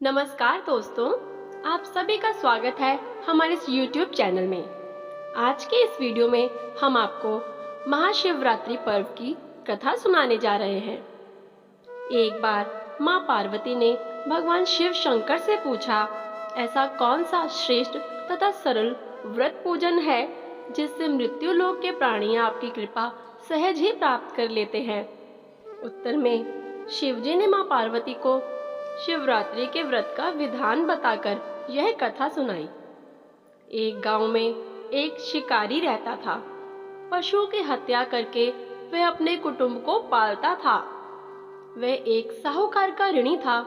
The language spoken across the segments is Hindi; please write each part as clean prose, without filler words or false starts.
नमस्कार दोस्तों, आप सभी का स्वागत है हमारे इस YouTube चैनल में। आज के इस वीडियो में हम आपको महाशिवरात्रि पर्व की कथा सुनाने जा रहे हैं। एक बार माँ पार्वती ने भगवान शिव शंकर से पूछा, ऐसा कौन सा श्रेष्ठ तथा सरल व्रत पूजन है जिससे मृत्यु लोक के प्राणी आपकी कृपा सहज ही प्राप्त कर लेते हैं। उत्तर में शिवजी ने माँ पार्वती को शिवरात्रि के व्रत का विधान बताकर यह कथा सुनाई। एक गांव में एक शिकारी रहता था। पशुओं की हत्या करके वह अपने कुटुंब को पालता था। वह एक साहूकार का ऋणी था,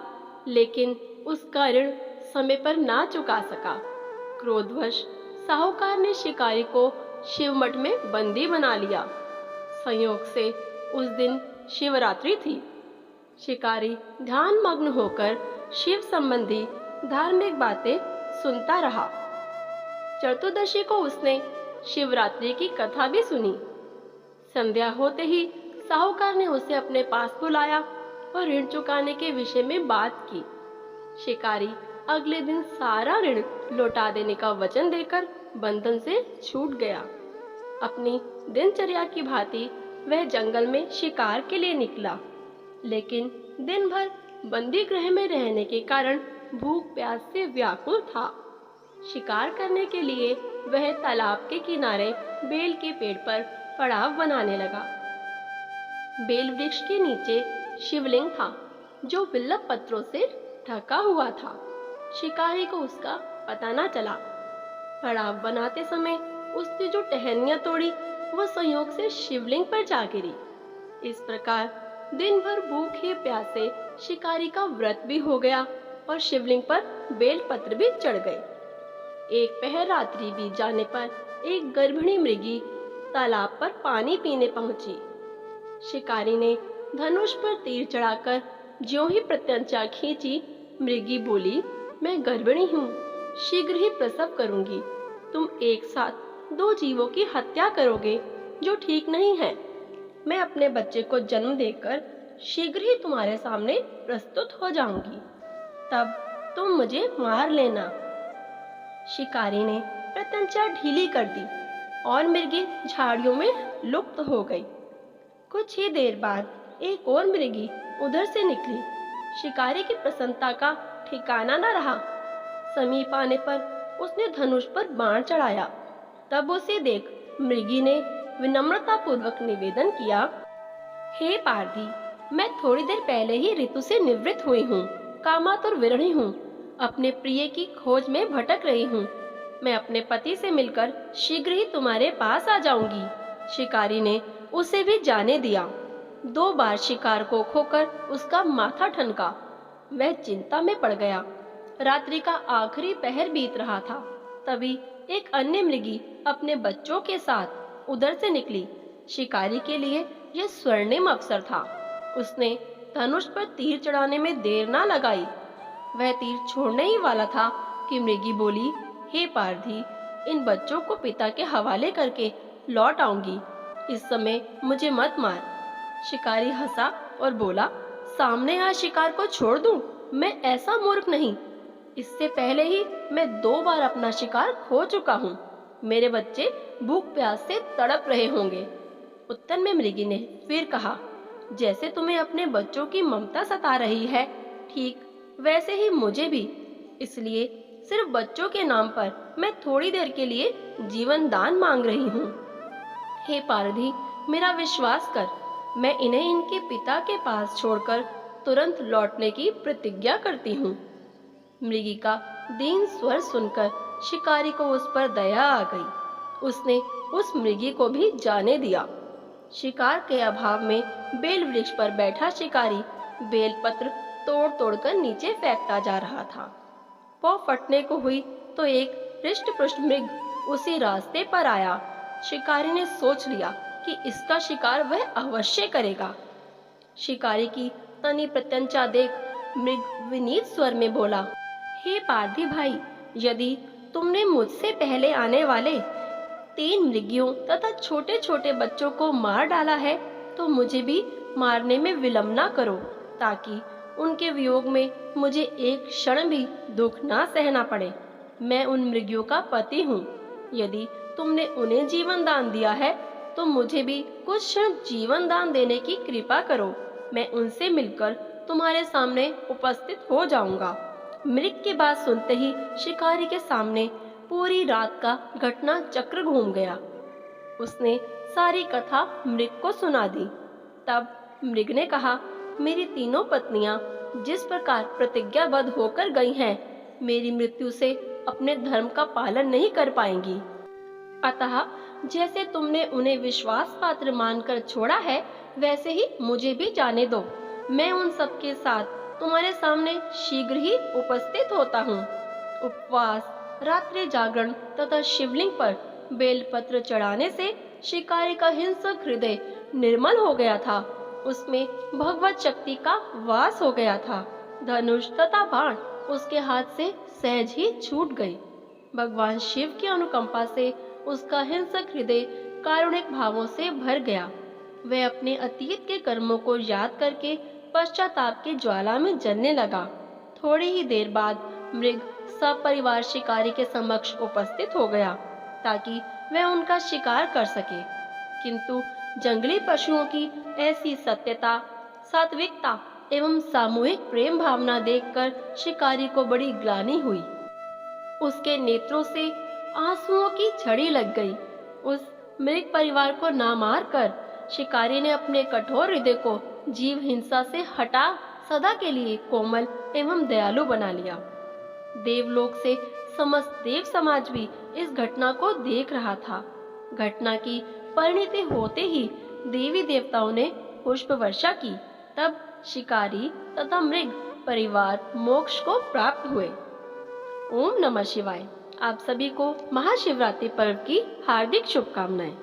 लेकिन उसका ऋण समय पर ना चुका सका। क्रोधवश साहूकार ने शिकारी को शिवमठ में बंदी बना लिया। संयोग से उस दिन शिवरात्रि थी। शिकारी ध्यान मग्न होकर शिव संबंधी धार्मिक बातें सुनता रहा। चतुर्दशी को उसने शिवरात्रि की कथा भी सुनी। संध्या होते ही साहूकार ने उसे अपने पास बुलाया और ऋण चुकाने के विषय में बात की। शिकारी अगले दिन सारा ऋण लौटा देने का वचन देकर बंधन से छूट गया। अपनी दिनचर्या की भांति वह जंगल में शिकार के लिए निकला, लेकिन दिन भर बंदी गृह में रहने के कारण भूख प्यास से व्याकुल था। शिकार करने के लिए वह तालाब के किनारे बेल के पेड़ पर पड़ाव बनाने लगा। बेल वृक्ष के नीचे शिवलिंग था, जो बिल्व पत्रों से ढका हुआ था। शिकारी को उसका पता न चला। पड़ाव बनाते समय उसने जो टहनियां तोड़ी, वह संयोग से शिवलिंग पर जा गिरी। इस प्रकार दिन भर भूखे प्यासे शिकारी का व्रत भी हो गया और शिवलिंग पर बेलपत्र भी चढ़ गए। एक पहर रात्रि बीत जाने पर एक गर्भिणी मृगी तालाब पर पानी पीने पहुंची। शिकारी ने धनुष पर तीर चढ़ाकर ज्यों ही प्रत्यंचा खींची, मृगी बोली, मैं गर्भिणी हूँ, शीघ्र ही प्रसव करूंगी। तुम एक साथ दो जीवों की हत्या करोगे, जो ठीक नहीं है। मैं अपने बच्चे को जन्म देकर शीघ्र ही तुम्हारे सामने प्रस्तुत हो जाऊंगी, तब तुम मुझे मार लेना। शिकारी ने प्रत्यंचा ढीली कर दी और मृगी झाड़ियों में लुप्त हो गई। कुछ ही देर बाद एक और मृगी उधर से निकली। शिकारी की प्रसन्नता का ठिकाना न रहा। समीप आने पर उसने धनुष पर बाण चढ़ाया। तब उसे देख मृगी ने विनम्रता पूर्वक निवेदन किया, हे पारधी, मैं थोड़ी देर पहले ही ऋतु से निवृत्त हुई हूँ, कामातुर विरहिणी हूँ, अपने प्रिय की खोज में भटक रही हूँ। मैं अपने पति से मिलकर शीघ्र ही तुम्हारे पास आ जाऊंगी। शिकारी ने उसे भी जाने दिया। 2 बार शिकार को खोकर उसका माथा ठनका। वह चिंता में पड़ गया। रात्रि का आखिरी पहर बीत रहा था। तभी एक अन्य मृगी अपने बच्चों के साथ उधर से निकली। शिकारी के लिए यह स्वर्णिम अवसर था। उसने धनुष पर तीर चढ़ाने में देर ना लगाई। वह तीर छोड़ने ही वाला था कि मृगी बोली, हे पारधी, इन बच्चों को पिता के हवाले करके लौट आऊंगी। इस समय मुझे मत मार। शिकारी हंसा और बोला, सामने आए शिकार को छोड़ दूं? मैं ऐसा मूर्ख नहीं। इससे पहले ही मैं 2 बार अपना शिकार खो चुका हूँ। मेरे बच्चे भूख प्यास से तड़प रहे होंगे। उत्तर में मृगी ने फिर कहा, जैसे तुम्हें अपने बच्चों की ममता सता रही है, ठीक वैसे ही मुझे भी। इसलिए सिर्फ बच्चों के नाम पर मैं थोड़ी देर के लिए जीवन दान मांग रही हूँ। हे पारधी, मेरा विश्वास कर। मैं इन्हें इनके पिता के पास छोड़कर तुरंत लौटने की प्रतिज्ञा करती हूँ। मृगी का दीन स्वर सुनकर शिकारी को उस पर दया आ गई। उसने उस मृगी को भी जाने दिया। शिकार के अभाव में बेल वृक्ष पर बैठा शिकारी बेलपत्र तोड़ तोड़कर नीचे फेंकता जा रहा था। पौ फटने को हुई तो एक हृष्ट-पुष्ट मृग उसी रास्ते पर आया। शिकारी ने सोच लिया कि इसका शिकार वह अवश्य करेगा। शिकारी की तनी प्रत्यंचा देख मृग विनीत स्वर में बोला, हे पारधी भाई, यदि तुमने मुझसे पहले आने वाले 3 मृगियों तथा छोटे छोटे बच्चों को मार डाला है, तो मुझे भी मारने में विलंब ना करो, ताकि उनके वियोग में मुझे एक क्षण भी दुख ना सहना पड़े। मैं उन मृगियों का पति हूँ। यदि तुमने उन्हें जीवन दान दिया है तो मुझे भी कुछ क्षण जीवन दान देने की कृपा करो। मैं उनसे मिलकर तुम्हारे सामने उपस्थित हो जाऊंगा। मृग की बात सुनते ही शिकारी के सामने पूरी रात का घटना चक्र घूम गया। उसने सारी कथा मृग को सुना दी। तब मृग ने कहा, मेरी तीनों पत्नियां जिस प्रकार प्रतिज्ञाबद्ध होकर गई हैं, मेरी मृत्यु से अपने धर्म का पालन नहीं कर पाएंगी। अतः जैसे तुमने उन्हें विश्वास पात्र मानकर छोड़ा है, वैसे ही मुझे भी जाने दो। मैं उन सबके साथ तुम्हारे सामने शीघ्र ही उपस्थित होता हूँ। उपवास, रात्रि जागरण तथा शिवलिंग पर बेलपत्र चढ़ाने से शिकारी का हिंसक हृदय निर्मल हो गया था। उसमें भगवत शक्ति का वास हो गया था। धनुष तथा बाण उसके हाथ से सहज ही छूट गई। भगवान शिव की अनुकंपा से उसका हिंसक हृदय कारुणिक भावों से भर गया। वह अपने अतीत के कर्मों को याद करके पश्चाताप की ज्वाला में जलने लगा। थोड़ी ही देर बाद मृग सपरिवार शिकारी के समक्ष उपस्थित हो गया ताकि वह उनका शिकार कर सके। किंतु जंगली पशुओं की ऐसी सत्यता, सात्विकता एवं सामूहिक प्रेम भावना देखकर शिकारी को बड़ी ग्लानि हुई। उसके नेत्रों से आंसुओं की झड़ी लग गई। उस मृग परिवार को ना मार कर शिकारी ने अपने कठोर हृदय को जीव हिंसा से हटा सदा के लिए कोमल एवं दयालु बना लिया। देवलोक से समस्त देव समाज भी इस घटना को देख रहा था। घटना की परिणति होते ही देवी देवताओं ने पुष्प वर्षा की। तब शिकारी तथा मृग परिवार मोक्ष को प्राप्त हुए। ओम नमः शिवाय। आप सभी को महाशिवरात्रि पर्व की हार्दिक शुभकामनाएं।